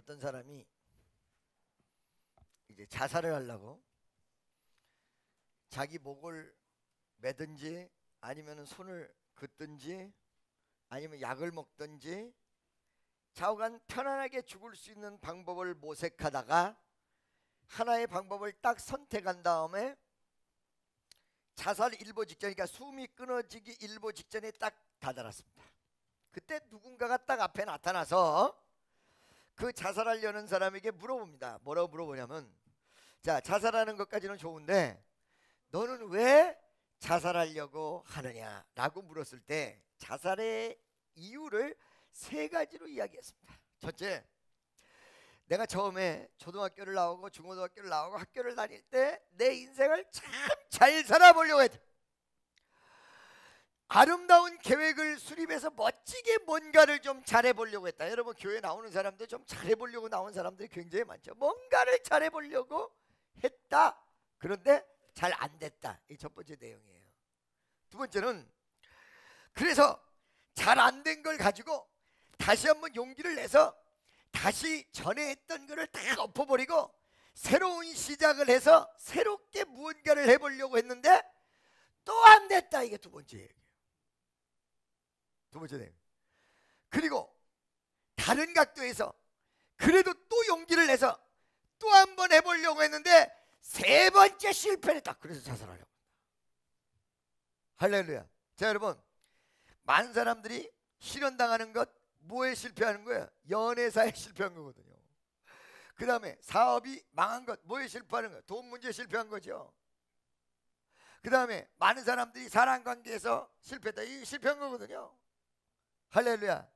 어떤 사람이 이제 자살을 하려고 자기 목을 매든지 아니면 손을 긋든지 아니면 약을 먹든지 좌우간 편안하게 죽을 수 있는 방법을 모색하다가 하나의 방법을 딱 선택한 다음에 자살 일보 직전, 그러니까 숨이 끊어지기 일보 직전에 딱 다다랐습니다. 그때 누군가가 딱 앞에 나타나서 그 자살하려는 사람에게 물어봅니다. 뭐라고 물어보냐면, 자, 자살하는 것까지는 좋은데 너는 왜 자살하려고 하느냐라고 물었을 때 자살의 이유를 세 가지로 이야기했습니다. 첫째, 내가 처음에 초등학교를 나오고 중고등학교를 나오고 학교를 다닐 때 내 인생을 참 잘 살아보려고 했다. 아름다운 계획을 수립해서 멋지게 뭔가를 좀 잘해보려고 했다. 여러분, 교회 나오는 사람들 좀 잘해보려고 나온 사람들이 굉장히 많죠. 뭔가를 잘해보려고 했다. 그런데 잘 안 됐다. 이 첫 번째 내용이에요. 두 번째는, 그래서 잘 안 된 걸 가지고 다시 한번 용기를 내서 다시 전에 했던 거를 다 엎어버리고 새로운 시작을 해서 새롭게 무언가를 해보려고 했는데 또 안 됐다. 이게 두 번째 얘기예요. 두 번째 내용. 그리고 다른 각도에서 그래도 또 용기를 내서 또 한 번 해보려고 했는데 세 번째 실패를 했다. 그래서 자살하려고. 할렐루야. 자, 여러분, 많은 사람들이 실현당하는 것 뭐에 실패하는 거예요? 연애사에 실패한 거거든요. 그 다음에 사업이 망한 것 뭐에 실패하는 거예요? 돈 문제에 실패한 거죠. 그 다음에 많은 사람들이 사랑관계에서 실패했다. 이게 실패한 거거든요. 할렐루야.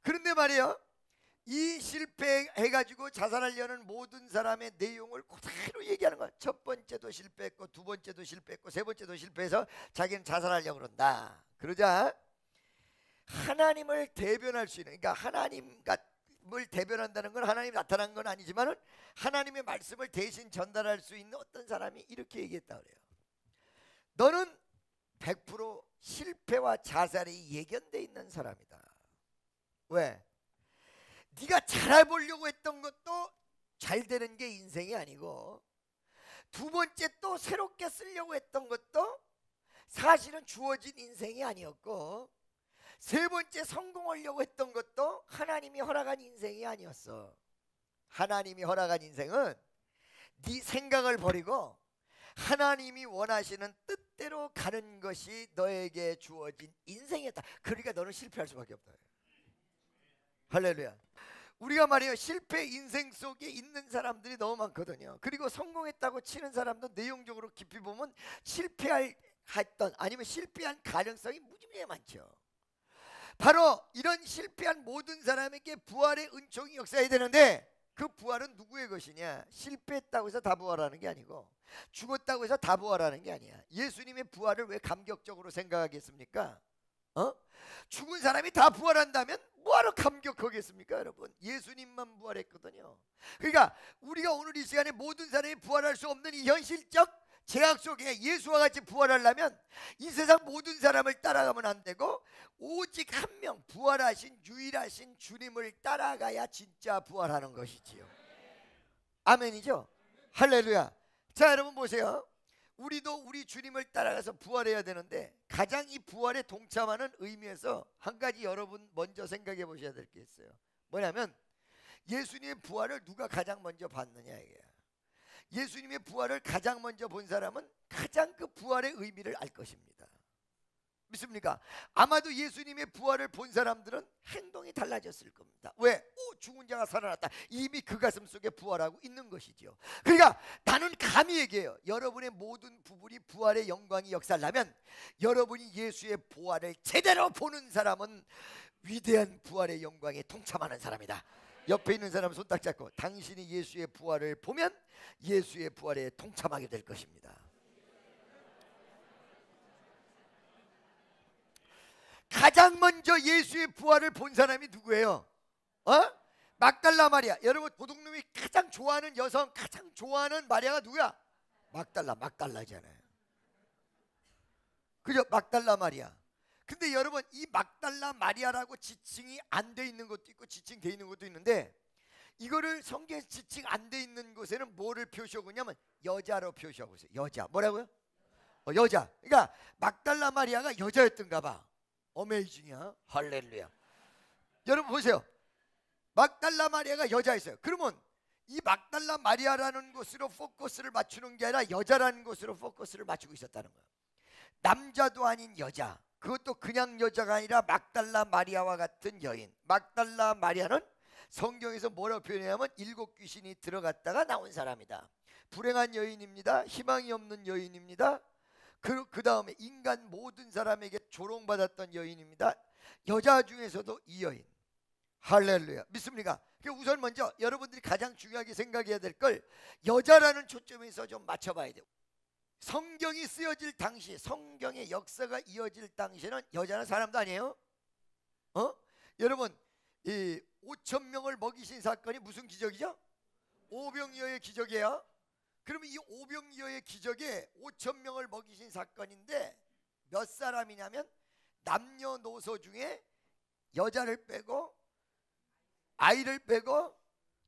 그런데 말이에요, 이 실패해가지고 자살하려는 모든 사람의 내용을 그대로 얘기하는 거야. 첫 번째도 실패했고 두 번째도 실패했고 세 번째도 실패해서 자기는 자살하려고 그런다. 그러자 하나님을 대변할 수 있는, 그러니까 하나님을 대변한다는 건 하나님이 나타난 건 아니지만 하나님의 말씀을 대신 전달할 수 있는 어떤 사람이 이렇게 얘기했다 그래요. 너는 100% 실패와 자살이 예견돼 있는 사람이다. 왜? 네가 잘해보려고 했던 것도 잘 되는 게 인생이 아니고, 두 번째 또 새롭게 쓰려고 했던 것도 사실은 주어진 인생이 아니었고, 세 번째 성공하려고 했던 것도 하나님이 허락한 인생이 아니었어. 하나님이 허락한 인생은 네 생각을 버리고 하나님이 원하시는 뜻대로 가는 것이 너에게 주어진 인생이었다. 그러니까 너는 실패할 수밖에 없다. 할렐루야. 우리가 말이에요, 실패 인생 속에 있는 사람들이 너무 많거든요. 그리고 성공했다고 치는 사람도 내용적으로 깊이 보면 실패했던 아니면 실패한 가능성이 무지하게 많죠. 바로 이런 실패한 모든 사람에게 부활의 은총이 역사해야 되는데, 그 부활은 누구의 것이냐? 실패했다고 해서 다 부활하는 게 아니고, 죽었다고 해서 다 부활하는 게 아니야. 예수님의 부활을 왜 감격적으로 생각하겠습니까? 죽은 사람이 다 부활한다면 뭐하러 감격하겠습니까? 여러분, 예수님만 부활했거든요. 그러니까 우리가 오늘 이 시간에 모든 사람이 부활할 수 없는 이 현실적 제약 속에 예수와 같이 부활하려면 이 세상 모든 사람을 따라가면 안 되고, 오직 한 명 부활하신 유일하신 주님을 따라가야 진짜 부활하는 것이지요. 아멘이죠? 할렐루야. 자, 여러분 보세요. 우리도 우리 주님을 따라가서 부활해야 되는데, 가장 이 부활에 동참하는 의미에서 한 가지 여러분 먼저 생각해 보셔야 될 게 있어요. 뭐냐면, 예수님의 부활을 누가 가장 먼저 봤느냐 이게야. 예수님의 부활을 가장 먼저 본 사람은 가장 그 부활의 의미를 알 것입니다. 믿습니까? 아마도 예수님의 부활을 본 사람들은 행동이 달라졌을 겁니다. 왜? 죽은 자가 살아났다. 이미 그 가슴 속에 부활하고 있는 것이지요. 그러니까 나는 감히 얘기해요. 여러분의 모든 부분이 부활의 영광이 역사하려면 여러분이 예수의 부활을 제대로 보는 사람은 위대한 부활의 영광에 동참하는 사람이다. 옆에 있는 사람 손 딱 잡고, 당신이 예수의 부활을 보면 예수의 부활에 동참하게 될 것입니다. 가장 먼저 예수의 부활을 본 사람이 누구예요? 막달라 마리아. 여러분, 도둑놈이 가장 좋아하는 여성, 가장 좋아하는 마리아가 누구야? 막달라잖아요. 그죠? 막달라 마리아. 근데 여러분, 이 막달라 마리아라고 지칭이 안 돼 있는 것도 있고 지칭돼 있는 것도 있는데, 이거를 성경에 지칭 안 돼 있는 곳에는 뭐를 표시하고 있냐면 여자로 표시하고 있어요. 여자. 뭐라고요? 여자. 그러니까 막달라 마리아가 여자였던가 봐. 어메이징이야. 할렐루야. 여러분 보세요. 막달라 마리아가 여자였어요. 그러면 이 막달라 마리아라는 곳으로 포커스를 맞추는 게 아니라 여자라는 곳으로 포커스를 맞추고 있었다는 거예요. 남자도 아닌 여자, 그것도 그냥 여자가 아니라 막달라 마리아와 같은 여인. 막달라 마리아는 성경에서 뭐라고 표현하냐면 7 귀신이 들어갔다가 나온 사람이다. 불행한 여인입니다. 희망이 없는 여인입니다. 그 다음에 인간 모든 사람에게 조롱받았던 여인입니다. 여자 중에서도 이 여인. 할렐루야. 믿습니까? 우선 먼저 여러분들이 가장 중요하게 생각해야 될 걸 여자라는 초점에서 좀 맞춰봐야 돼요. 성경이 쓰여질 당시, 성경의 역사가 이어질 당시에는 여자는 사람도 아니에요. 여러분, 이 5,000명을 먹이신 사건이 무슨 기적이죠? 오병이어의 기적이에요. 그러면 이 오병이어의 기적에 5,000명을 먹이신 사건인데 몇 사람이냐면 남녀노소 중에 여자를 빼고 아이를 빼고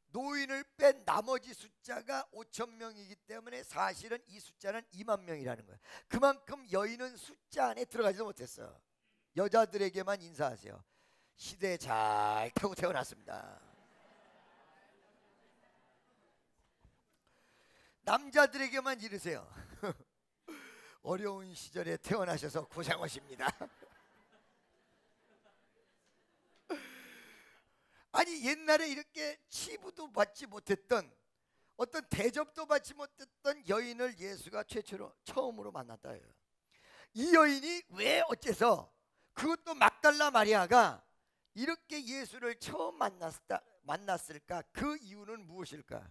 노인을 뺀 나머지 숫자가 5,000명이기 때문에 사실은 이 숫자는 2만 명이라는 거예요. 그만큼 여인은 숫자 안에 들어가지도 못했어요. 여자들에게만 인사하세요. 시대 잘 타고 태어났습니다. 남자들에게만 이르세요. 어려운 시절에 태어나셔서 고생하십니다. 아니 옛날에 이렇게 치부도 받지 못했던, 어떤 대접도 받지 못했던 여인을 예수가 처음으로 만났다. 이 여인이 왜 어째서, 그것도 막달라 마리아가 이렇게 예수를 처음 만났을까? 그 이유는 무엇일까?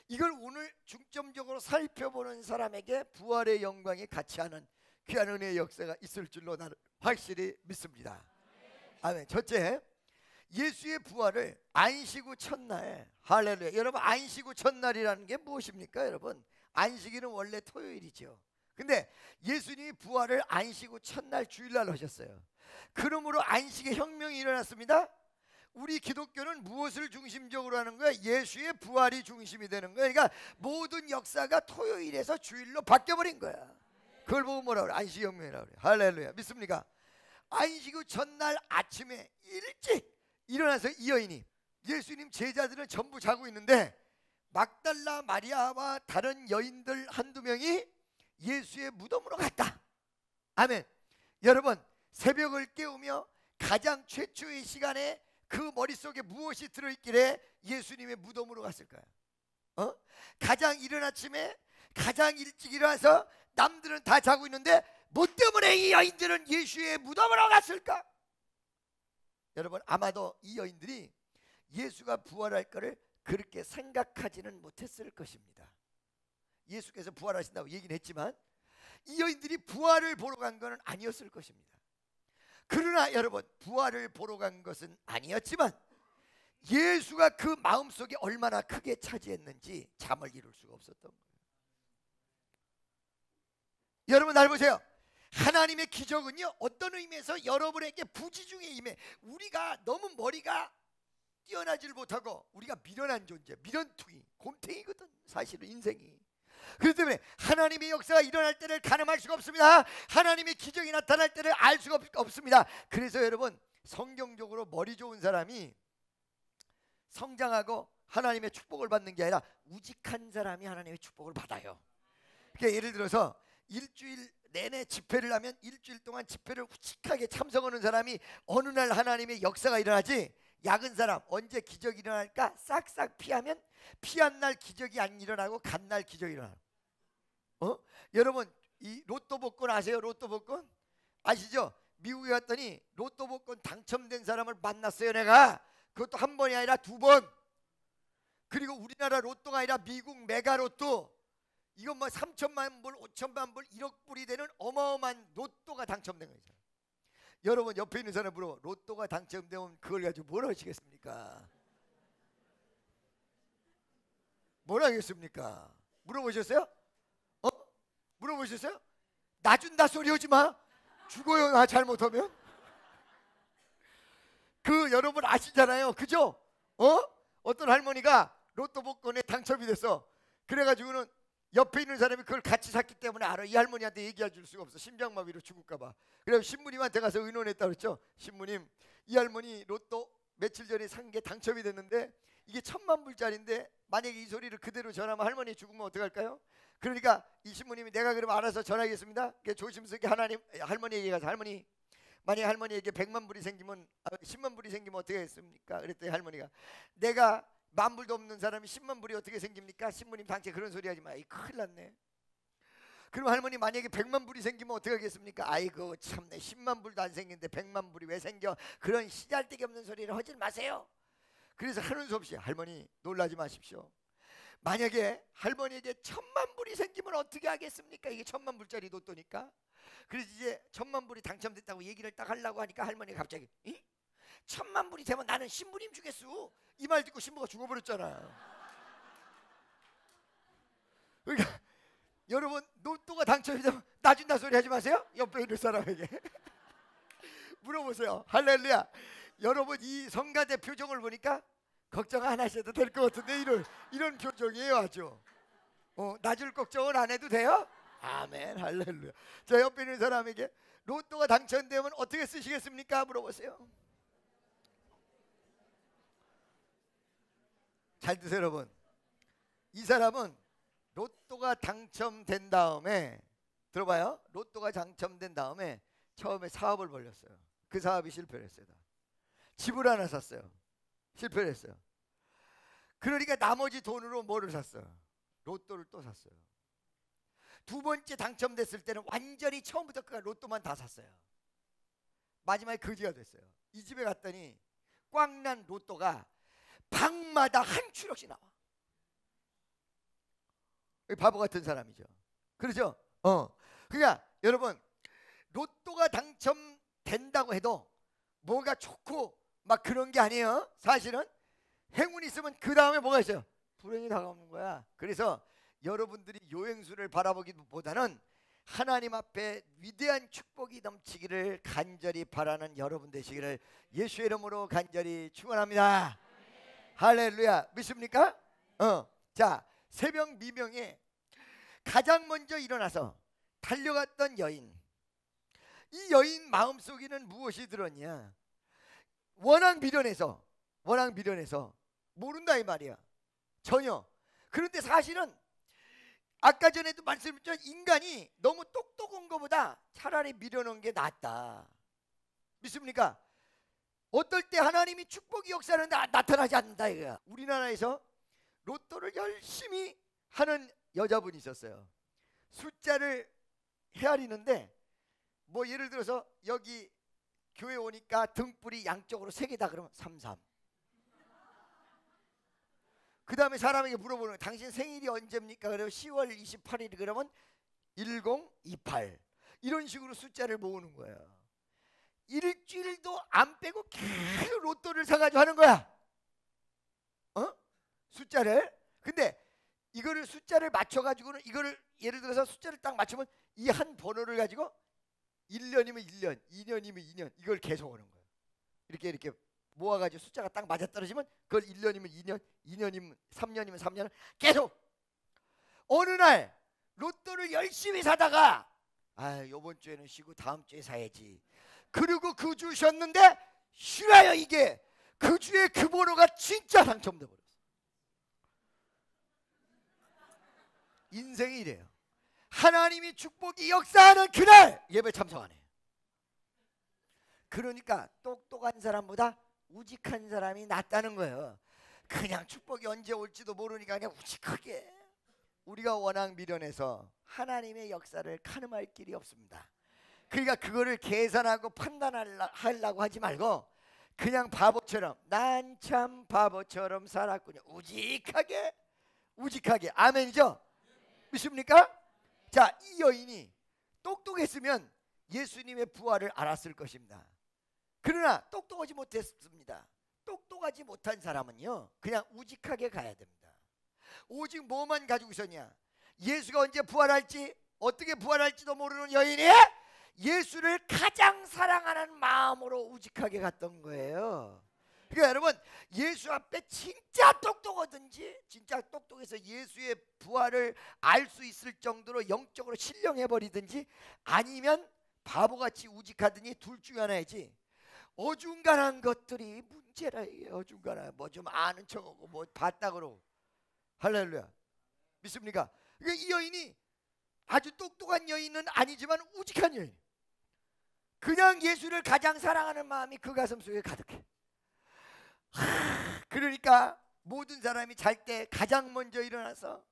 이걸 오늘 중점적으로 살펴보는 사람에게 부활의 영광이 같이 하는 귀한 은혜의 역사가 있을 줄로 나는 확실히 믿습니다. 아멘. 첫째, 예수의 부활을 안식 후 첫날. 할렐루야. 여러분, 안식 후 첫날이라는 게 무엇입니까? 여러분, 안식일은 원래 토요일이죠. 근데 예수님이 부활을 안식 후 첫날 주일날 하셨어요. 그러므로 안식의 혁명이 일어났습니다. 우리 기독교는 무엇을 중심적으로 하는 거야? 예수의 부활이 중심이 되는 거야. 그러니까 모든 역사가 토요일에서 주일로 바뀌어버린 거야. 그걸 보고 뭐라 그래? 안식혁명이라고 그래. 할렐루야. 믿습니까? 안식 후 첫날 아침에 일찍 일어나서 이 여인이, 예수님 제자들은 전부 자고 있는데 막달라 마리아와 다른 여인들 한두 명이 예수의 무덤으로 갔다. 아멘. 여러분, 새벽을 깨우며 가장 최초의 시간에 그 머릿속에 무엇이 들어있길래 예수님의 무덤으로 갔을까요? 가장 이른 아침에 가장 일찍 일어나서 남들은 다 자고 있는데 뭐 때문에 이 여인들은 예수의 무덤으로 갔을까? 여러분, 아마도 이 여인들이 예수가 부활할 거를 그렇게 생각하지는 못했을 것입니다. 예수께서 부활하신다고 얘기는 했지만 이 여인들이 부활을 보러 간 것은 아니었을 것입니다. 그러나 여러분, 부활을 보러 간 것은 아니었지만 예수가 그 마음속에 얼마나 크게 차지했는지 잠을 이룰 수가 없었던 거예요. 여러분, 날 보세요. 하나님의 기적은요, 어떤 의미에서 여러분에게 부지중에 임해. 우리가 너무 머리가 뛰어나질 못하고 우리가 미련한 존재, 미련투기, 곰탱이거든 사실은 인생이. 그렇기 때문에 하나님의 역사가 일어날 때를 가늠할 수가 없습니다. 하나님의 기적이 나타날 때를 알 수가 없습니다. 그래서 여러분, 성경적으로 머리 좋은 사람이 성장하고 하나님의 축복을 받는 게 아니라 우직한 사람이 하나님의 축복을 받아요. 그러니까 예를 들어서 일주일 내내 집회를 하면 일주일 동안 집회를 우직하게 참석하는 사람이 어느 날 하나님의 역사가 일어나지, 약은 사람 언제 기적이 일어날까 싹싹 피하면 피한 날 기적이 안 일어나고 간 날 기적이 일어나요. 여러분, 이 로또 복권 아세요? 로또 복권 아시죠? 미국에 갔더니 로또 복권 당첨된 사람을 만났어요. 내가 그것도 한 번이 아니라 2번. 그리고 우리나라 로또가 아니라 미국 메가 로또, 이건 뭐 3천만 불, 5천만 불, 1억 불이 되는 어마어마한 로또가 당첨된 거죠. 여러분, 옆에 있는 사람 물어봐. 로또가 당첨되면 그걸 가지고 뭘 하시겠습니까? 뭘 하겠습니까? 물어보셨어요? 물어보셨어요? 나 준다 소리 하지 마. 죽어요, 나 잘못하면. 그 여러분 아시잖아요, 그죠? 어떤 할머니가 로또 복권에 당첨이 됐어. 그래가지고는 옆에 있는 사람이 그걸 같이 샀기 때문에 알아. 이 할머니한테 얘기해 줄 수가 없어. 심장마비로 죽을까봐. 그래서 신부님한테 가서 의논했다 그랬죠. 신부님, 이 할머니 로또 며칠 전에 산 게 당첨이 됐는데 이게 1,000만 불짜리인데 만약에 이 소리를 그대로 전하면 할머니 죽으면 어떡할까요? 그러니까 이 신부님이 내가 그러면 알아서 전하겠습니다. 조심스럽게 할머니에게 가서 할머니, 만약 할머니에게 100만 불이 생기면 10만 불이 생기면 어떻게 했습니까? 그랬더니 할머니가 내가 10,000불도 없는 사람이 10만 불이 어떻게 생깁니까? 신부님 당최 그런 소리 하지 마. 이 큰일 났네. 그럼 할머니 만약에 100만 불이 생기면 어떻게 하겠습니까? 아이고 참네, 10만 불도 안 생기는데 100만 불이 왜 생겨? 그런 시잘데기 없는 소리를 하지 마세요. 그래서 하는 수 없이 할머니 놀라지 마십시오. 만약에 할머니에게 1,000만 불이 생기면 어떻게 하겠습니까? 이게 1,000만 불짜리 로또니까. 그래서 이제 1,000만 불이 당첨됐다고 얘기를 딱 하려고 하니까 할머니가 갑자기 1,000만 불이 되면 나는 신부님 주겠소. 이 말 듣고 신부가 죽어버렸잖아. 그러니까 여러분 로또가 당첨이 되면 나 준다 소리 하지 마세요. 옆에 있는 사람에게 물어보세요. 할렐루야. 여러분 이 성가대 표정을 보니까 걱정 안 하셔도 될 것 같은데 이런 표정이에요. 아주 나 줄 걱정은 안 해도 돼요? 아멘. 할렐루야. 자, 옆에 있는 사람에게 로또가 당첨되면 어떻게 쓰시겠습니까? 물어보세요. 잘 드세요 여러분. 이 사람은 로또가 당첨된 다음에 들어봐요. 로또가 당첨된 다음에 처음에 사업을 벌렸어요. 그 사업이 실패를 했어요. 집을 하나 샀어요. 실패를 했어요. 그러니까 나머지 돈으로 뭐를 샀어요? 로또를 또 샀어요. 두 번째 당첨됐을 때는 완전히 처음부터 끝까지 로또만 다 샀어요. 마지막에 거지가 됐어요. 이 집에 갔더니 꽉 난 로또가 방마다 한 추럭씩 나와. 바보 같은 사람이죠. 그렇죠? 그러니까 여러분 로또가 당첨된다고 해도 뭐가 좋고 막 그런 게 아니에요. 사실은 행운이 있으면 그 다음에 뭐가 있어요? 불행이 다가오는 거야. 그래서 여러분들이 요행수를 바라보기보다는 하나님 앞에 위대한 축복이 넘치기를 간절히 바라는 여러분 되시기를 예수의 이름으로 간절히 축원합니다. 할렐루야. 믿습니까? 자, 새벽 미명에 가장 먼저 일어나서 달려갔던 여인. 이 여인 마음속에는 무엇이 들었냐? 워낙 미련해서 모른다 이 말이야. 전혀. 그런데 사실은 아까 전에도 말씀드렸지만 인간이 너무 똑똑한 것보다 차라리 미련한 게 낫다. 믿습니까? 어떨 때 하나님이 축복이 역사는 나타나지 않는다 이거야. 우리나라에서 로또를 열심히 하는 여자분이 있었어요. 숫자를 헤아리는데 뭐 예를 들어서 여기 교회 오니까 등불이 양쪽으로 3개다 그러면 33. 그 다음에 사람에게 물어보는 거예요. 당신 생일이 언제입니까? 그러면 10월 28일 그러면 1028 이런 식으로 숫자를 모으는 거예요. 일주일도 안 빼고 계속 로또를 사가지고 하는 거야. 숫자를. 근데 이거를 숫자를 맞춰가지고는 이거를 예를 들어서 숫자를 딱 맞추면 이 한 번호를 가지고 1년이면 1년, 2년이면 2년 이걸 계속 하는 거예요. 이렇게 모아가지고 숫자가 딱 맞아떨어지면 그걸 1년이면 2년, 2년이면 3년이면 3년을 계속. 어느 날 로또를 열심히 사다가 요번 주에는 쉬고 다음 주에 사야지. 그리고 그 주 쉬었는데 쉬라요. 이게 그 주에 그 번호가 진짜 당첨돼 버렸어. 인생이 이래요. 하나님이 축복이 역사하는 그날 예배 참석하네. 그러니까 똑똑한 사람보다 우직한 사람이 낫다는 거예요. 그냥 축복이 언제 올지도 모르니까 그냥 우직하게. 우리가 워낙 미련해서 하나님의 역사를 가늠할 길이 없습니다. 그러니까 그거를 계산하고 판단하려고 하지 말고 그냥 바보처럼 난 참 바보처럼 살았군요. 우직하게 아멘이죠? 믿습니까? 자, 이 여인이 똑똑했으면 예수님의 부활을 알았을 것입니다. 그러나 똑똑하지 못했습니다. 똑똑하지 못한 사람은요 그냥 우직하게 가야 됩니다. 오직 뭐만 가지고 있었냐? 예수가 언제 부활할지 어떻게 부활할지도 모르는 여인이 예수를 가장 사랑하는 마음으로 우직하게 갔던 거예요. 그러니까 여러분 예수 앞에 진짜 똑똑하든지 통해서 예수의 부활을 알 수 있을 정도로 영적으로 신령해 버리든지 아니면 바보같이 우직하더니 둘 중에 하나이지. 어중간한 것들이 문제라. 이게 어중간한 뭐 좀 아는 척하고 뭐 봤다 그러고. 할렐루야. 믿습니까? 그러니까 이 여인이 아주 똑똑한 여인은 아니지만 우직한 여인. 그냥 예수를 가장 사랑하는 마음이 그 가슴 속에 가득해. 그러니까 모든 사람이 잘 때 가장 먼저 일어나서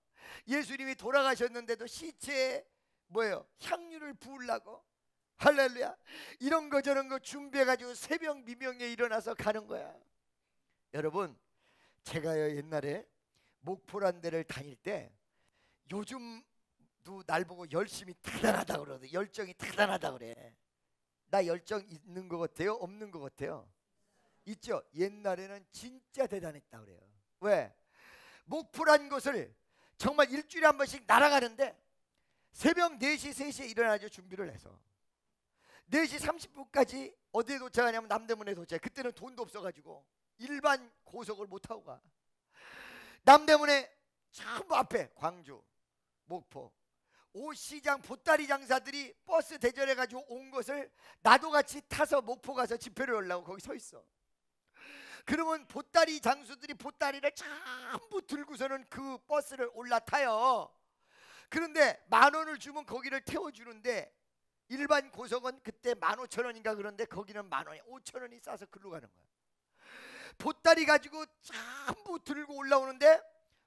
예수님이 돌아가셨는데도 시체에 뭐예요? 향유를 부으려고. 할렐루야. 이런 거 저런 거 준비해가지고 새벽 미명에 일어나서 가는 거야. 여러분, 제가요 옛날에 목포란 데를 다닐 때 요즘도 날 보고 열심히 대단하다 그러거든. 열정이 대단하다 그래. 나 열정 있는 것 같아요? 없는 것 같아요? 있죠. 옛날에는 진짜 대단했다 그래요. 왜? 목포란 곳을 정말 일주일에 한 번씩 날아가는데 새벽 4시 3시에 일어나죠. 준비를 해서 4시 30분까지 어디에 도착하냐면 남대문에 도착해. 그때는 돈도 없어가지고 일반 고속을 못 타고 가. 남대문에 전부 앞에 광주, 목포, 옷시장, 보따리 장사들이 버스 대절해가지고 온 것을 나도 같이 타서 목포 가서 집회를 하려고 거기 서 있어. 그러면 보따리 장수들이 보따리를 전부 들고서는 그 버스를 올라타요. 그런데 10,000원을 주면 거기를 태워주는데 일반 고속은 그때 15,000원인가 그런데 거기는 10,000원이 5,000원이 싸서 글로 가는 거야. 보따리 가지고 전부 들고 올라오는데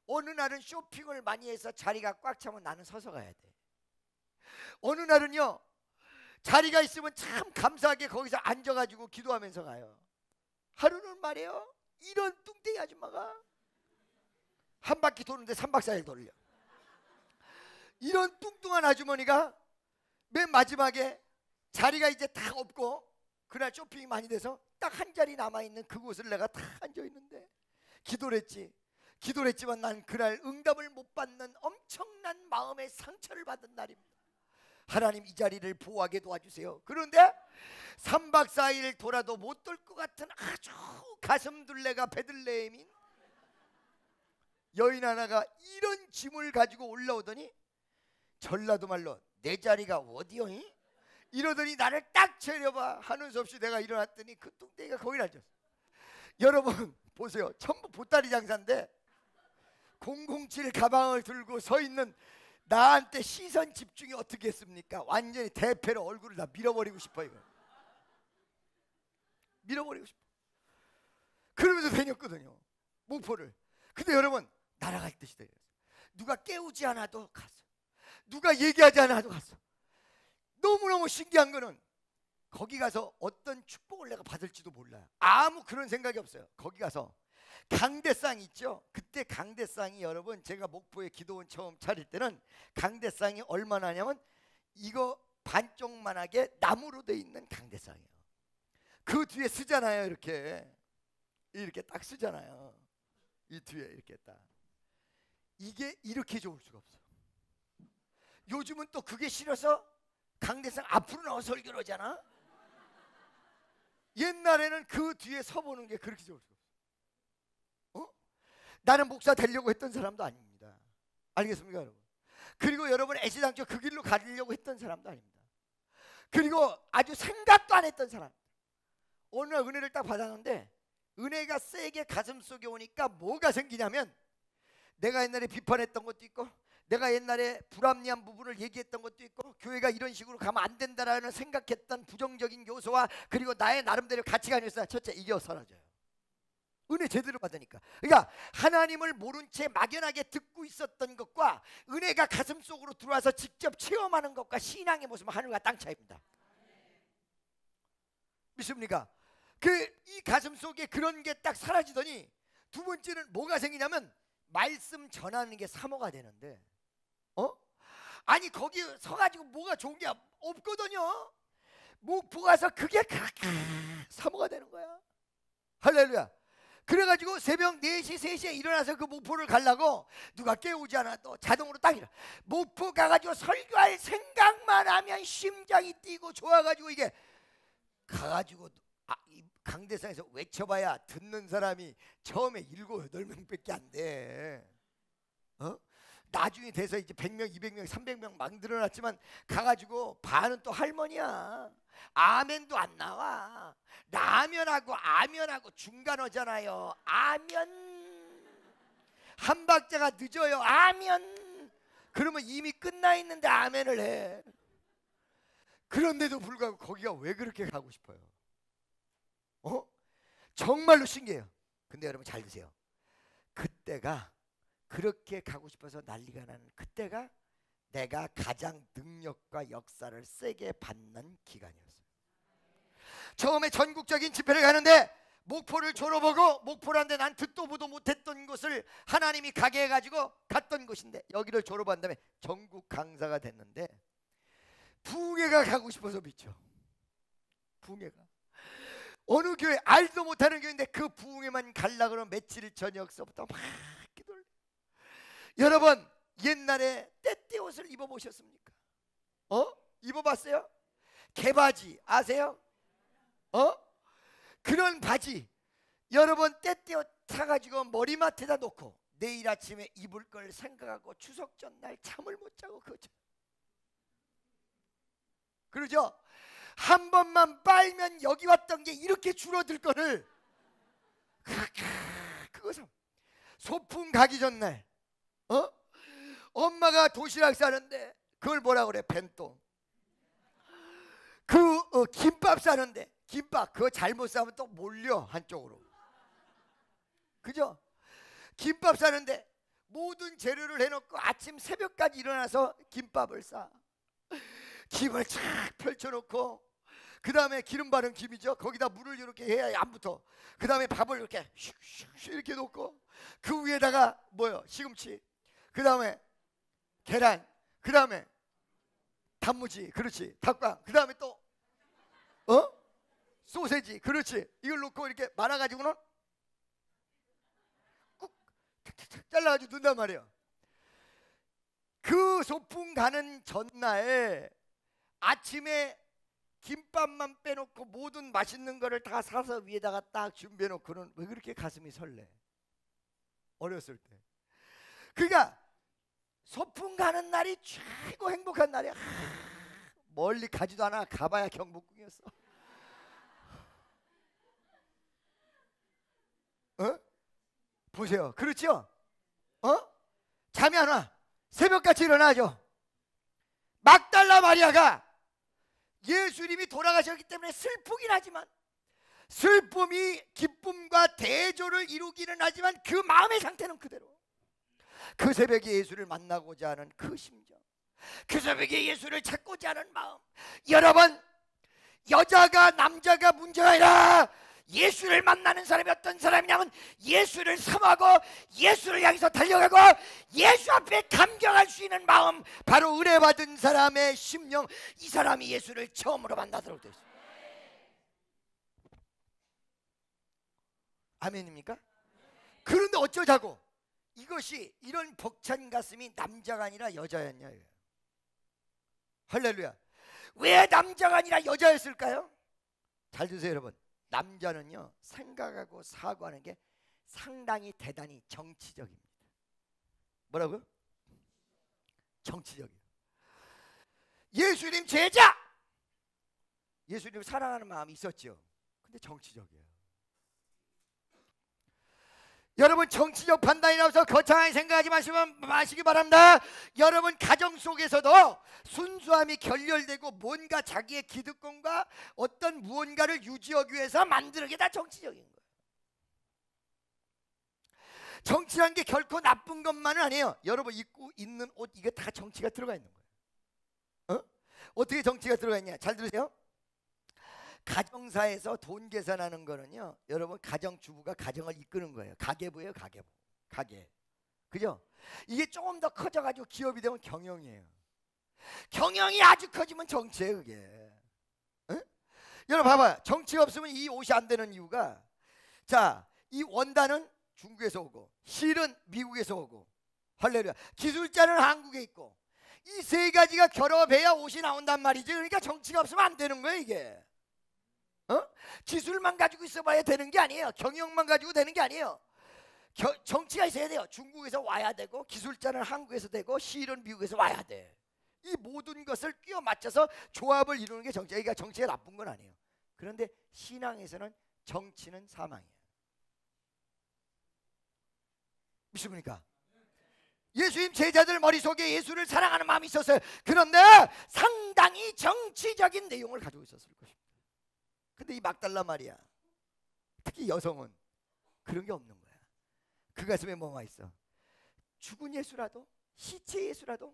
어느 날은 쇼핑을 많이 해서 자리가 꽉 차면 나는 서서 가야 돼. 어느 날은요 자리가 있으면 참 감사하게 거기서 앉아가지고 기도하면서 가요. 하루는 말이에요 이런 뚱땡이 아줌마가 한 바퀴 도는데 3박 4일 돌려. 이런 뚱뚱한 아주머니가 맨 마지막에 자리가 이제 다 없고 그날 쇼핑이 많이 돼서 딱 한 자리 남아있는 그곳을 내가 다 앉아있는데 기도를 했지. 기도를 했지만 난 그날 응답을 못 받는 엄청난 마음의 상처를 받은 날입니다. 하나님 이 자리를 보호하게 도와주세요. 그런데 3박 4일 돌아도 못 돌 것 같은 아주 가슴둘레가 베들레헴인 여인 하나가 이런 짐을 가지고 올라오더니 전라도 말로 내 자리가 어디요? 이러더니 나를 딱 채려봐 하는 수 없이 내가 일어났더니 그 뚱땡이가 거기 앉았어. 여러분 보세요. 전부 보따리 장사인데 007 가방을 들고 서 있는 나한테 시선 집중이 어떻게 했습니까? 완전히 대패로 얼굴을 다 밀어버리고 싶어. 이거 밀어버리고 싶어. 그러면서 다녔거든요 목포를. 근데 여러분 날아갈 듯이 다녔어. 누가 깨우지 않아도 갔어. 누가 얘기하지 않아도 갔어. 너무너무 신기한 거는 거기 가서 어떤 축복을 내가 받을지도 몰라요. 아무 그런 생각이 없어요. 거기 가서 강대상 있죠. 그때 강대상이 여러분 제가 목포에 기도원 처음 차릴 때는 강대상이 얼마나 하냐면 이거 반쪽만하게 나무로 돼 있는 강대상이에요. 그 뒤에 쓰잖아요. 이렇게 딱 쓰잖아요. 이 뒤에 이렇게 딱. 이게 이렇게 좋을 수가 없어. 요즘은 또 그게 싫어서 강대상 앞으로 나와 설교를 하잖아. 옛날에는 그 뒤에 서보는 게 그렇게 좋을 수가 없어. 나는 목사 되려고 했던 사람도 아닙니다. 알겠습니까 여러분? 그리고 여러분 애시당초 그 길로 가려고 했던 사람도 아닙니다. 그리고 아주 생각도 안 했던 사람. 어느 날 은혜를 딱 받았는데 은혜가 세게 가슴속에 오니까 뭐가 생기냐면 내가 옛날에 비판했던 것도 있고 내가 옛날에 불합리한 부분을 얘기했던 것도 있고 교회가 이런 식으로 가면 안 된다라는 생각했던 부정적인 요소와 그리고 나의 나름대로 가치관이 있어요. 첫째 이게 사라져요. 은혜 제대로 받으니까. 그러니까 하나님을 모른 채 막연하게 듣고 있었던 것과 은혜가 가슴속으로 들어와서 직접 체험하는 것과 신앙의 모습은 하늘과 땅 차이입니다. 믿습니까? 이 가슴속에 그런 게 딱 사라지더니 두 번째는 뭐가 생기냐면 말씀 전하는 게 사모가 되는데 아니 거기 서가지고 뭐가 좋은 게 없거든요. 목포 가서 그게 그렇게 사모가 되는 거야. 할렐루야. 그래가지고 새벽 4시 3시에 일어나서 그 목포를 가려고 누가 깨우지 않아도 자동으로 딱 일어나. 목포 가가지고 설교할 생각만 하면 심장이 뛰고 좋아가지고 이게 가가지고 강대상에서 외쳐봐야 듣는 사람이 처음에 7, 8명밖에 안 돼. 나중에 돼서 이제 100명, 200명, 300명 막 늘어났지만 가가지고 반은 또 할머니야. 아멘도 안 나와. 라면하고 아면하고 중간어잖아요. 아면. 한 박자가 늦어요. 아면. 그러면 이미 끝나 있는데 아멘을 해. 그런데도 불구하고 거기가 왜 그렇게 가고 싶어요? 정말로 신기해요. 근데 여러분 잘 드세요. 그때가 그렇게 가고 싶어서 난리가 나는 그때가 내가 가장 능력과 역사를 세게 받는 기간이었어요. 처음에 전국적인 집회를 가는데 목포를 졸업하고 목포라는데 난 듣도 보도 못했던 곳을 하나님이 가게 해가지고 갔던 곳인데 여기를 졸업한 다음에 전국 강사가 됐는데 부흥회가 가고 싶어서 믿죠. 부흥회가 어느 교회 알도 못하는 교회인데 그 부흥회만 가려고 그러면 며칠 저녁서부터 막 기도를. 여러분 옛날에 떼떼 옷을 입어보셨습니까? 입어봤어요? 개바지 아세요? 그런 바지 여러분 떼떼 옷 사가지고 머리맡에다 놓고 내일 아침에 입을 걸 생각하고 추석 전날 잠을 못 자고 그거죠. 그러죠? 한 번만 빨면 여기 왔던 게 이렇게 줄어들 거를 그것은 소풍 가기 전날 엄마가 도시락 싸는데 그걸 뭐라 그래? 벤또. 김밥 싸는데 김밥 그거 잘못 싸면 또 몰려 한쪽으로. 그죠? 김밥 싸는데 모든 재료를 해놓고 아침 새벽까지 일어나서 김밥을 싸. 김을 쫙 펼쳐놓고 그 다음에 기름 바른 김이죠. 거기다 물을 이렇게 해야 안 붙어. 그 다음에 밥을 이렇게 슉슉 이렇게 놓고 그 위에다가 뭐요? 시금치. 그 다음에 계란. 그 다음에 단무지. 그렇지. 닭광. 그 다음에 또 소세지. 그렇지. 이걸 놓고 이렇게 말아가지고는 꾹 잘라가지고 넣는단 말이에요. 그 소풍 가는 전날 아침에 김밥만 빼놓고 모든 맛있는 거를 다 사서 위에다가 딱 준비해놓고는 왜 그렇게 가슴이 설레? 어렸을 때. 그러니까 소풍 가는 날이 최고 행복한 날이야. 멀리 가지도 않아. 가봐야 경복궁이었어. 보세요. 그렇죠? 잠이 안 와. 새벽같이 일어나죠. 막달라 마리아가 예수님이 돌아가셨기 때문에 슬프긴 하지만 슬픔이 기쁨과 대조를 이루기는 하지만 그 마음의 상태는 그대로. 그 새벽에 예수를 만나고자 하는 그 심정, 그 새벽에 예수를 찾고자 하는 마음. 여러분 여자가 남자가 문제가 아니라 예수를 만나는 사람이 어떤 사람이냐면 예수를 사모하고 예수를 향해서 달려가고 예수 앞에 감격할 수 있는 마음, 바로 의뢰받은 사람의 심령. 이 사람이 예수를 처음으로 만나도록 되어 있습니다. 아멘입니까? 그런데 어쩌자고 이것이 이런 벅찬 가슴이 남자가 아니라 여자였냐. 할렐루야. 왜 남자가 아니라 여자였을까요? 잘 드세요 여러분. 남자는요 생각하고 사고하는 게 상당히 대단히 정치적입니다. 뭐라고요? 정치적이에요. 예수님 제자, 예수님 사랑하는 마음이 있었죠. 근데 정치적이에요. 여러분 정치적 판단이 나와서 거창하게 생각하지 마시기 바랍니다. 여러분 가정 속에서도 순수함이 결렬되고 뭔가 자기의 기득권과 어떤 무언가를 유지하기 위해서 만드는 게 다 정치적인 거예요. 정치란 게 결코 나쁜 것만은 아니에요. 여러분 입고 있는 옷 이게 다 정치가 들어가 있는 거예요. 어떻게 정치가 들어가 있냐? 잘 들으세요. 가정사에서 돈 계산하는 거는요 여러분 가정주부가 가정을 이끄는 거예요. 가계부예요. 가계부. 가계. 그죠? 이게 조금 더 커져가지고 기업이 되면 경영이에요. 경영이 아주 커지면 정치예요 그게. 여러분 봐봐요. 정치가 없으면 이 옷이 안 되는 이유가, 자, 이 원단은 중국에서 오고 실은 미국에서 오고, 할렐루야, 기술자는 한국에 있고, 이 세 가지가 결합해야 옷이 나온단 말이지. 그러니까 정치가 없으면 안 되는 거예요 이게. 기술만 가지고 있어봐야 되는 게 아니에요. 경영만 가지고 되는 게 아니에요. 정치가 있어야 돼요. 중국에서 와야 되고, 기술자는 한국에서 되고, 시인은 미국에서 와야 돼. 이 모든 것을 끼워 맞춰서 조합을 이루는 게 정치. 그러니까 정치가 나쁜 건 아니에요. 그런데 신앙에서는 정치는 사망이에요. 믿습니까? 예수님 제자들 머릿속에 예수를 사랑하는 마음이 있었어요. 그런데 상당히 정치적인 내용을 가지고 있었을 것입니다. 근데 이 막달라 마리아, 특히 여성은 그런 게 없는 거야. 그 가슴에 뭐가 있어? 죽은 예수라도, 시체 예수라도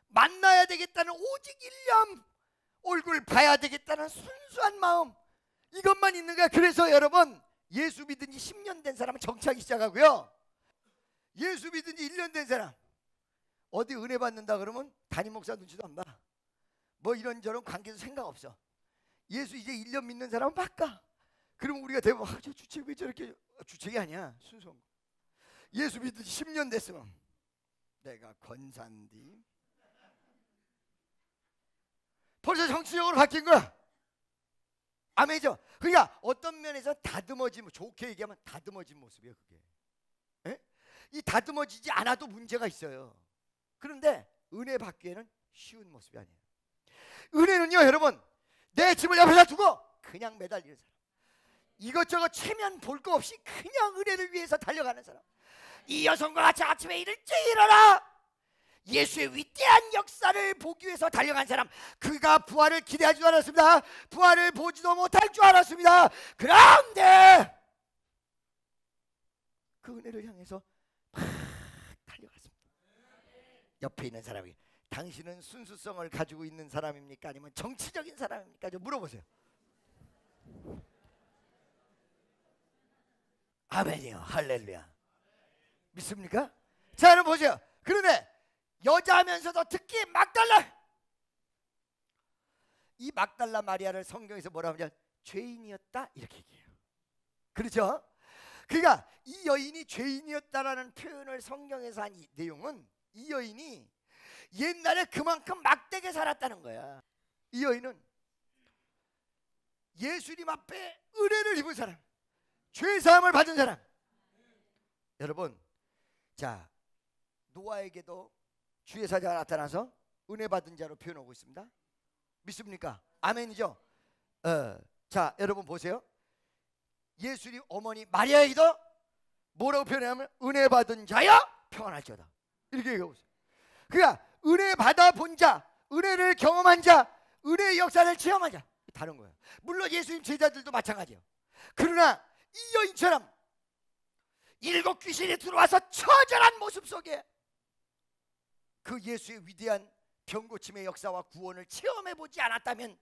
만나야 되겠다는 오직 일념, 얼굴 봐야 되겠다는 순수한 마음, 이것만 있는 거야. 그래서 여러분, 예수 믿은 지 10년 된 사람은 정치하기 시작하고요, 예수 믿은 지 1년 된 사람 어디 은혜 받는다 그러면 담임 목사 눈치도 안 봐. 뭐 이런저런 관계도 생각 없어. 예수 이제 1년 믿는 사람은 바꿔. 그럼 우리가 대부분 저 주책 왜 저렇게, 주책이 아니야, 순수한 거. 예수 믿은 지 10년 됐으면 내가 권사인디, 벌써 정치적으로 바뀐 거야. 아멘이죠. 그러니까 어떤 면에서 다듬어진, 좋게 얘기하면 다듬어진 모습이에요. 그게 이 다듬어지지 않아도 문제가 있어요. 그런데 은혜 받기에는 쉬운 모습이 아니에요. 은혜는요 여러분, 내 집을 옆에다 두고 그냥 매달리는 사람, 이것저것 체면 볼 거 없이 그냥 은혜를 위해서 달려가는 사람, 이 여성과 같이 아침에 일찍 일어나 예수의 위대한 역사를 보기 위해서 달려간 사람, 그가 부활을 기대하지도 않았습니다. 부활을 보지도 못할 줄 알았습니다. 그런데 그 은혜를 향해서 막 달려갔습니다. 옆에 있는 사람이, 당신은 순수성을 가지고 있는 사람입니까? 아니면 정치적인 사람입니까? 좀 물어보세요. 아멘이요. 할렐루야. 믿습니까? 자, 여러분 보세요. 그런데 여자면서도 특히 막달라, 이 막달라 마리아를 성경에서 뭐라 하냐면 죄인이었다 이렇게 얘기해요. 그렇죠? 그러니까 이 여인이 죄인이었다라는 표현을 성경에서 한 이 내용은, 이 여인이 옛날에 그만큼 막되게 살았다는 거야. 이 여인은 예수님 앞에 은혜를 입은 사람, 죄사함을 받은 사람. 여러분, 자, 노아에게도 주의 사자가 나타나서 은혜 받은 자로 표현하고 있습니다. 믿습니까? 아멘이죠? 자, 여러분 보세요. 예수님 어머니 마리아에게도 뭐라고 표현하면 은혜 받은 자여 평안할지어다 이렇게 얘기하고 있어요. 그러니까 은혜 받아본 자, 은혜를 경험한 자, 은혜의 역사를 체험한 자, 다른 거예요. 물론 예수님 제자들도 마찬가지예요. 그러나 이 여인처럼 7 귀신이 들어와서 처절한 모습 속에 그 예수의 위대한 병고침의 역사와 구원을 체험해보지 않았다면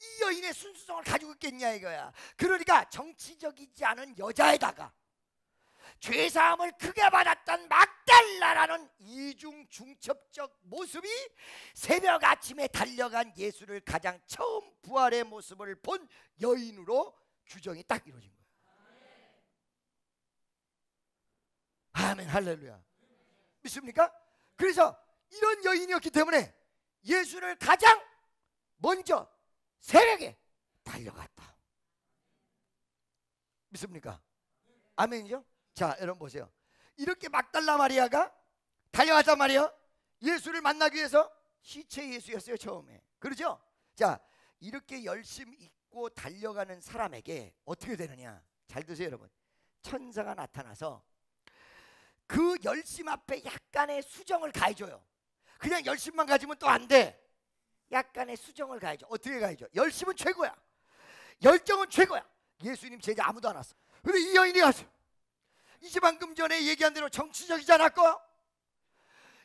이 여인의 순수성을 가지고 있겠냐 이거야. 그러니까 정치적이지 않은 여자에다가 죄사함을 크게 받았던 막달라라는 이중 중첩적 모습이 새벽 아침에 달려간 예수를 가장 처음 부활의 모습을 본 여인으로 규정이 딱 이루어진 거예요. 아멘, 할렐루야. 믿습니까? 그래서 이런 여인이었기 때문에 예수를 가장 먼저 새벽에 달려갔다. 믿습니까? 아멘이죠? 자, 여러분 보세요. 이렇게 막달라 마리아가 달려갔단 말이에요. 예수를 만나기 위해서. 시체 예수였어요 처음에. 그렇죠? 자, 이렇게 열심 있고 달려가는 사람에게 어떻게 되느냐, 잘 드세요 여러분. 천사가 나타나서 그 열심 앞에 약간의 수정을 가해줘요. 그냥 열심만 가지면 또 안 돼. 약간의 수정을 가해줘. 어떻게 가해줘? 열심은 최고야, 열정은 최고야. 예수님 제자 아무도 안 왔어. 근데 이 여인이 왔어. 이제 방금 전에 얘기한 대로 정치적이지 않았고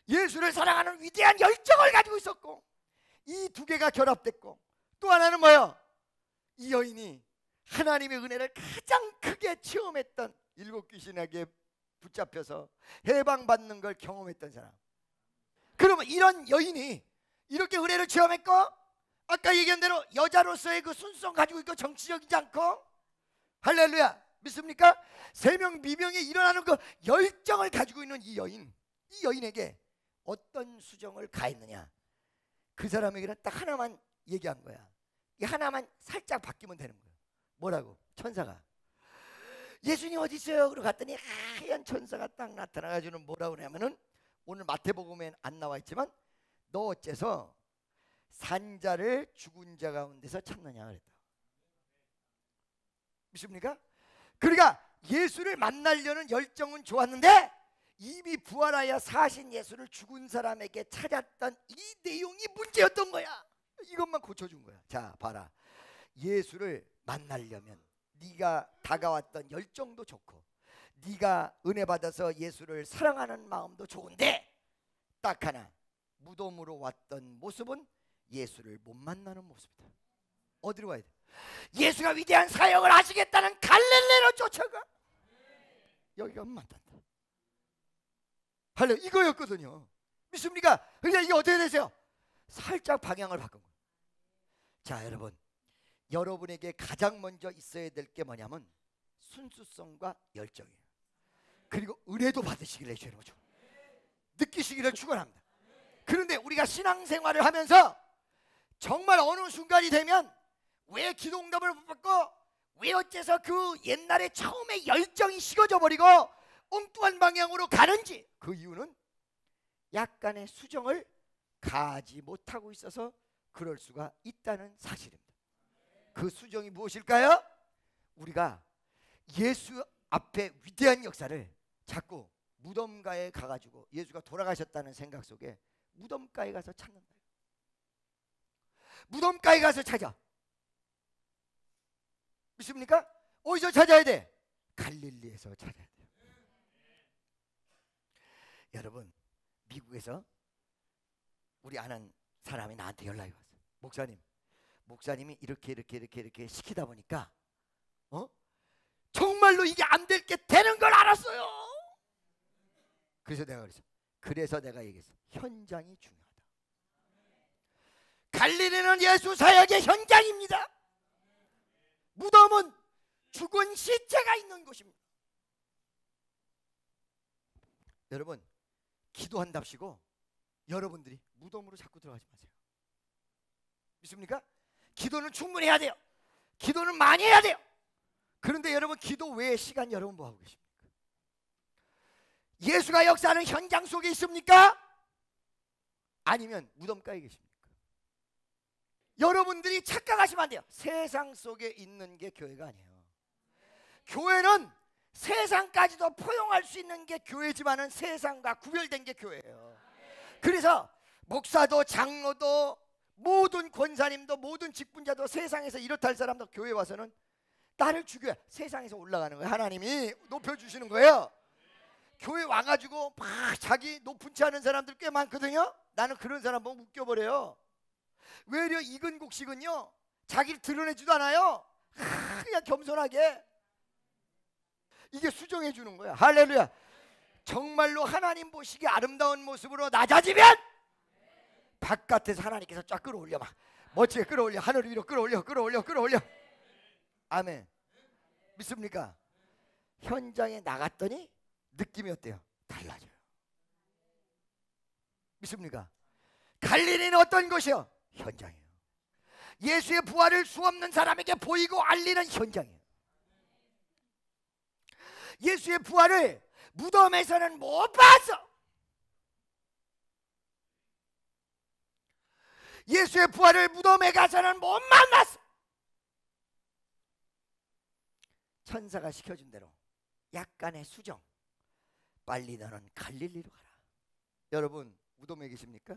예수를 사랑하는 위대한 열정을 가지고 있었고, 이 두 개가 결합됐고, 또 하나는 뭐예요? 이 여인이 하나님의 은혜를 가장 크게 체험했던, 7 귀신에게 붙잡혀서 해방받는 걸 경험했던 사람. 그러면 이런 여인이 이렇게 은혜를 체험했고, 아까 얘기한 대로 여자로서의 그 순수성 가지고 있고, 정치적이지 않고, 할렐루야, 믿습니까? 세명 미명에 일어나는 그 열정을 가지고 있는 이 여인에게 어떤 수정을 가했느냐, 그 사람에게는 딱 하나만 얘기한 거야. 이 하나만 살짝 바뀌면 되는 거야. 뭐라고? 천사가 예수님 어디 있어요? 그러고 갔더니 하얀 천사가 딱 나타나가지고는 뭐라고 그러냐면은, 오늘 마태복음엔 안 나와 있지만, 너 어째서 산자를 죽은 자 가운데서 찾느냐 그랬다. 믿습니까? 그러니까 예수를 만나려는 열정은 좋았는데 이미 부활하여 사신 예수를 죽은 사람에게 찾았던 이 내용이 문제였던 거야. 이것만 고쳐준 거야. 자, 봐라. 예수를 만나려면 네가 다가왔던 열정도 좋고 네가 은혜 받아서 예수를 사랑하는 마음도 좋은데, 딱 하나, 무덤으로 왔던 모습은 예수를 못 만나는 모습이다. 어디로 가야 돼? 예수가 위대한 사역을 하시겠다는 갈릴리로 쫓아가. 여기 가면 만난다. 할래, 이거였거든요. 믿습니까? 그러니까 이게 어떻게 되세요? 살짝 방향을 바꾼 거예요. 자, 여러분, 여러분에게 가장 먼저 있어야 될 게 뭐냐면 순수성과 열정이에요. 그리고 은혜도 받으시기를 주의 이름으로 느끼시기를 축원합니다. 그런데 우리가 신앙생활을 하면서 정말 어느 순간이 되면 왜 기도 응답을 못 받고, 왜 어째서 그 옛날에 처음에 열정이 식어져 버리고 엉뚱한 방향으로 가는지, 그 이유는 약간의 수정을 가지 못하고 있어서 그럴 수가 있다는 사실입니다. 그 수정이 무엇일까요? 우리가 예수 앞에 위대한 역사를 자꾸 무덤가에 가가지고 예수가 돌아가셨다는 생각 속에 무덤가에 가서 찾는다. 무덤가에 가서 찾아. 믿습니까? 어디서 찾아야 돼? 갈릴리에서 찾아야 돼요. 여러분, 미국에서 우리 아는 사람이 나한테 연락이 왔어요. 목사님이 이렇게 시키다 보니까 정말로 이게 안 될 게 되는 걸 알았어요. 그래서 내가 얘기했어. 현장이 중요하다. 갈릴리는 예수 사역의 현장입니다. 무덤은 죽은 시체가 있는 곳입니다. 여러분, 기도한답시고 여러분들이 무덤으로 자꾸 들어가지 마세요. 믿습니까? 기도는 충분히 해야 돼요. 기도는 많이 해야 돼요. 그런데 여러분, 기도 외에 시간 여러분 뭐 하고 계십니까? 예수가 역사하는 현장 속에 있습니까? 아니면 무덤가에 계십니까? 여러분들이 착각하시면 안 돼요. 세상 속에 있는 게 교회가 아니에요. 교회는 세상까지도 포용할 수 있는 게 교회지만은 세상과 구별된 게 교회예요. 그래서 목사도 장로도 모든 권사님도 모든 직분자도 세상에서 이렇다 할 사람도 교회 와서는 나를 죽여야 세상에서 올라가는 거예요. 하나님이 높여주시는 거예요. 교회 와가지고 막 자기 높은 치 않은 사람들 꽤 많거든요. 나는 그런 사람 보면 웃겨버려요. 외려 이근곡식은요, 자기를 드러내지도 않아요. 그냥 겸손하게. 이게 수정해 주는 거야. 할렐루야. 정말로 하나님 보시기에 아름다운 모습으로 낮아지면 바깥에서 하나님께서 쫙 끌어올려, 막 멋지게 끌어올려. 하늘 위로 끌어올려. 아멘. 믿습니까? 현장에 나갔더니 느낌이 어때요? 달라져요. 믿습니까? 갈릴리는 어떤 곳이요? 현장이에요. 예수의 부활을 수없는 사람에게 보이고 알리는 현장이에요. 예수의 부활을 무덤에서는 못 봤어. 예수의 부활을 무덤에 가서는 못 만났어. 천사가 시켜준 대로 약간의 수정, 빨리 너는 갈릴리로 가라. 여러분, 무덤에 계십니까?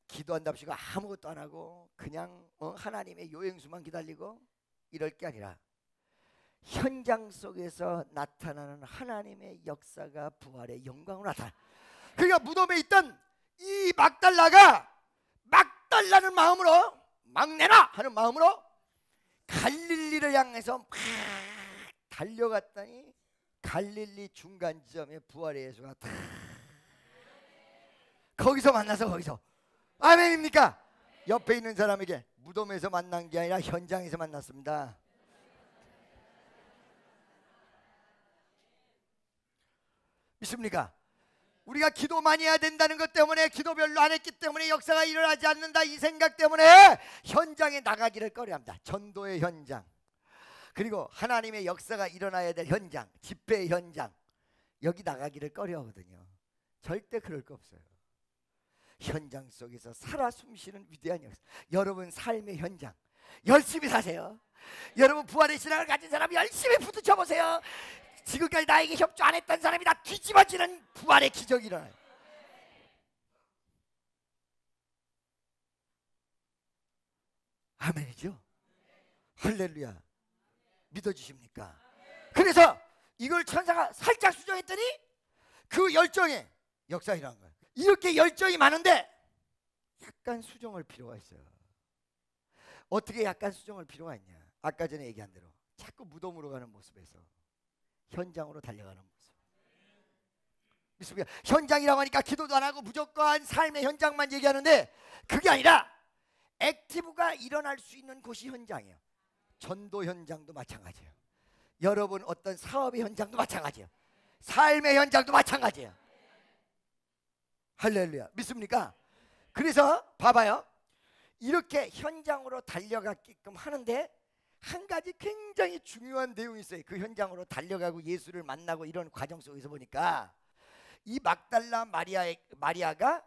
기도한답시고 아무것도 안 하고 그냥 하나님의 요행수만 기다리고 이럴 게 아니라 현장 속에서 나타나는 하나님의 역사가 부활의 영광으로 나타나. 그러니까 무덤에 있던 이 막달라는 마음으로, 막내나 하는 마음으로 갈릴리를 향해서 막 달려갔더니 갈릴리 중간 지점에 부활의 예수가 다 거기서 만나서 거기서. 아멘입니까? 옆에 있는 사람에게 무덤에서 만난 게 아니라 현장에서 만났습니다. 믿습니까? 우리가 기도 많이 해야 된다는 것 때문에, 기도 별로 안 했기 때문에 역사가 일어나지 않는다 이 생각 때문에 현장에 나가기를 꺼려합니다. 전도의 현장. 그리고 하나님의 역사가 일어나야 될 현장, 집회 현장, 여기 나가기를 꺼려하거든요. 절대 그럴 거 없어요. 현장 속에서 살아 숨쉬는 위대한 역사. 여러분 삶의 현장 열심히 사세요. 여러분 부활의 신앙을 가진 사람 열심히 부딪혀 보세요. 지금까지 나에게 협조 안 했던 사람이 다 뒤집어지는 부활의 기적이 일어나요. 아멘이죠? 할렐루야. 믿어주십니까? 그래서 이걸 천사가 살짝 수정했더니 그 열정에 역사가 일어난 거예요. 이렇게 열정이 많은데 약간 수정할 필요가 있어요. 어떻게 약간 수정할 필요가 있냐? 아까 전에 얘기한 대로 자꾸 무덤으로 가는 모습에서 현장으로 달려가는 모습. 믿습니까? 현장이라고 하니까 기도도 안 하고 무조건 삶의 현장만 얘기하는데 그게 아니라 액티브가 일어날 수 있는 곳이 현장이에요. 전도 현장도 마찬가지예요. 여러분 어떤 사업의 현장도 마찬가지예요. 삶의 현장도 마찬가지예요. 할렐루야. 믿습니까? 그래서 봐봐요. 이렇게 현장으로 달려가게끔 하는데 한 가지 굉장히 중요한 내용이 있어요. 그 현장으로 달려가고 예수를 만나고 이런 과정 속에서 보니까 이 막달라 마리아가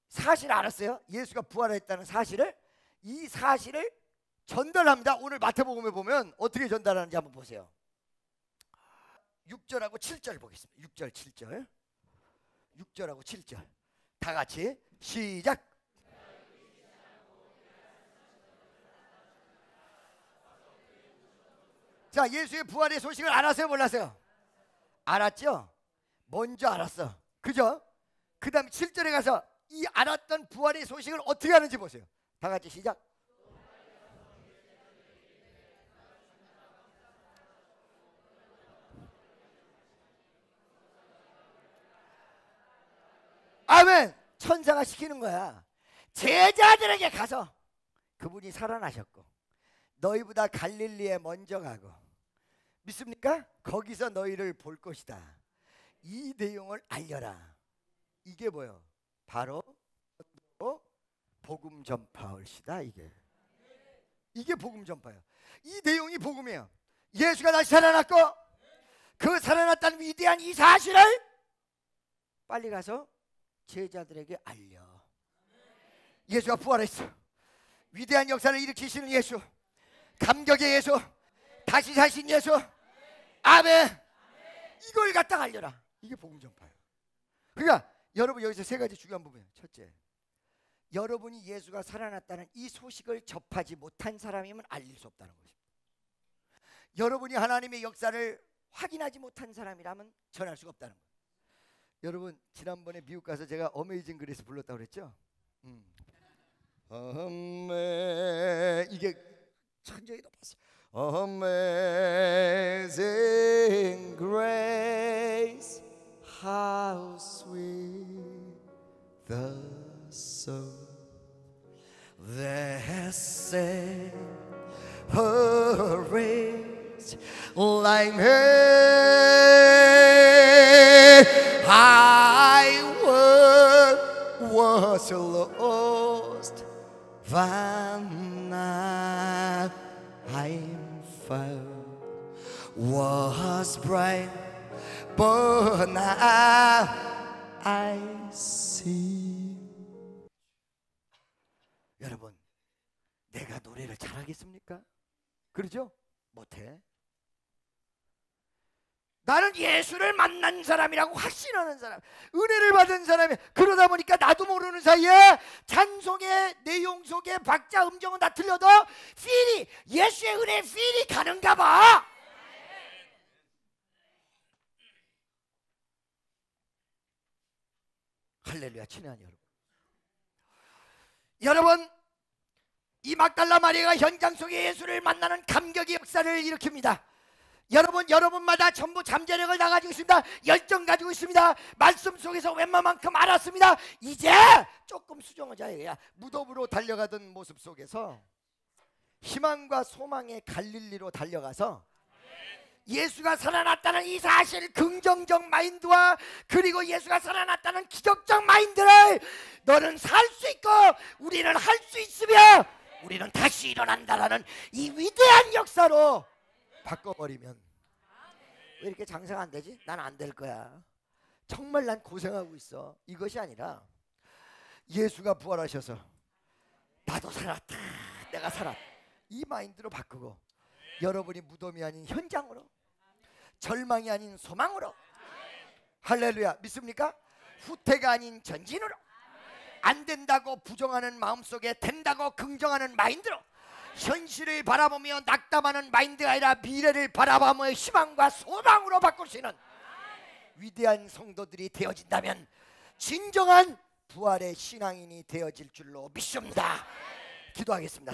사실 알았어요. 예수가 부활했다는 사실을. 이 사실을 전달합니다. 오늘 마태복음에 보면 어떻게 전달하는지 한번 보세요. 6절하고 7절 보겠습니다. 6절 7절 6절하고 7절 다 같이 시작. 자, 예수의 부활의 소식을 알았어요, 몰랐어요? 알았죠? 먼저 알았어. 그죠? 그 다음 7절에 가서 이 알았던 부활의 소식을 어떻게 하는지 보세요. 다 같이 시작. 아멘. 천사가 시키는 거야. 제자들에게 가서 그분이 살아나셨고 너희보다 갈릴리에 먼저 가고 믿습니까? 거기서 너희를 볼 것이다. 이 내용을 알려라. 이게 뭐예요? 바로 복음 전파올시다. 이게 복음 전파예요. 이 내용이 복음이에요. 예수가 다시 살아났고 그 살아났다는 위대한 이 사실을 빨리 가서 제자들에게 알려. 예수가 부활했어. 위대한 역사를 일으키시는 예수, 감격의 예수, 다시 사신 예수. 아멘. 이걸 갖다 알려라. 이게 복음 전파예요. 그러니까 여러분 여기서 세 가지 중요한 부분이에요. 첫째, 여러분이 예수가 살아났다는 이 소식을 접하지 못한 사람이면 알릴 수 없다는 것입니다. 여러분이 하나님의 역사를 확인하지 못한 사람이라면 전할 수가 없다는 거예요. 여러분 지난번에 미국 가서 제가 어메이징 그레이스 불렀다고 그랬죠? 이게 천장이 높았어요. Amazing grace, how sweet the sound that saved a wretch like me. I was lost, but now I'm found. Was blind, but now I see. 여러분, 내가 노래를 잘하겠습니까? 그러죠? 못해. 나는 예수를 만난 사람이라고 확신하는 사람, 은혜를 받은 사람이. 그러다 보니까 나도 모르는 사이에 찬송의 내용 속에 박자 음정은 다 틀려도 필이, 예수의 은혜 필이 가는가 봐. 할렐루야. 친애한 여러분, 여러분 이 막달라 마리아가 현장 속에 예수를 만나는 감격의 역사를 일으킵니다. 여러분마다 전부 잠재력을 다 가지고 있습니다. 열정 가지고 있습니다. 말씀 속에서 웬만큼 알았습니다. 이제 조금 수정하자. 무덤으로 달려가던 모습 속에서 희망과 소망의 갈릴리로 달려가서 예수가 살아났다는 이 사실, 긍정적 마인드와 그리고 예수가 살아났다는 기적적 마인드를 너는 살 수 있고 우리는 할 수 있으며 우리는 다시 일어난다라는 이 위대한 역사로 바꿔버리면 왜 이렇게 장사가 안 되지? 난 안 될 거야. 정말 난 고생하고 있어. 이것이 아니라 예수가 부활하셔서 나도 살았다. 내가 살았다. 이 마인드로 바꾸고 여러분이 무덤이 아닌 현장으로, 절망이 아닌 소망으로, 할렐루야, 믿습니까? 후퇴가 아닌 전진으로, 안 된다고 부정하는 마음속에 된다고 긍정하는 마인드로, 현실을 바라보며 낙담하는 마인드가 아니라 미래를 바라보며 희망과 소망으로 바꾸시는 위대한 성도들이 되어진다면 진정한 부활의 신앙인이 되어질 줄로 믿습니다. 기도하겠습니다.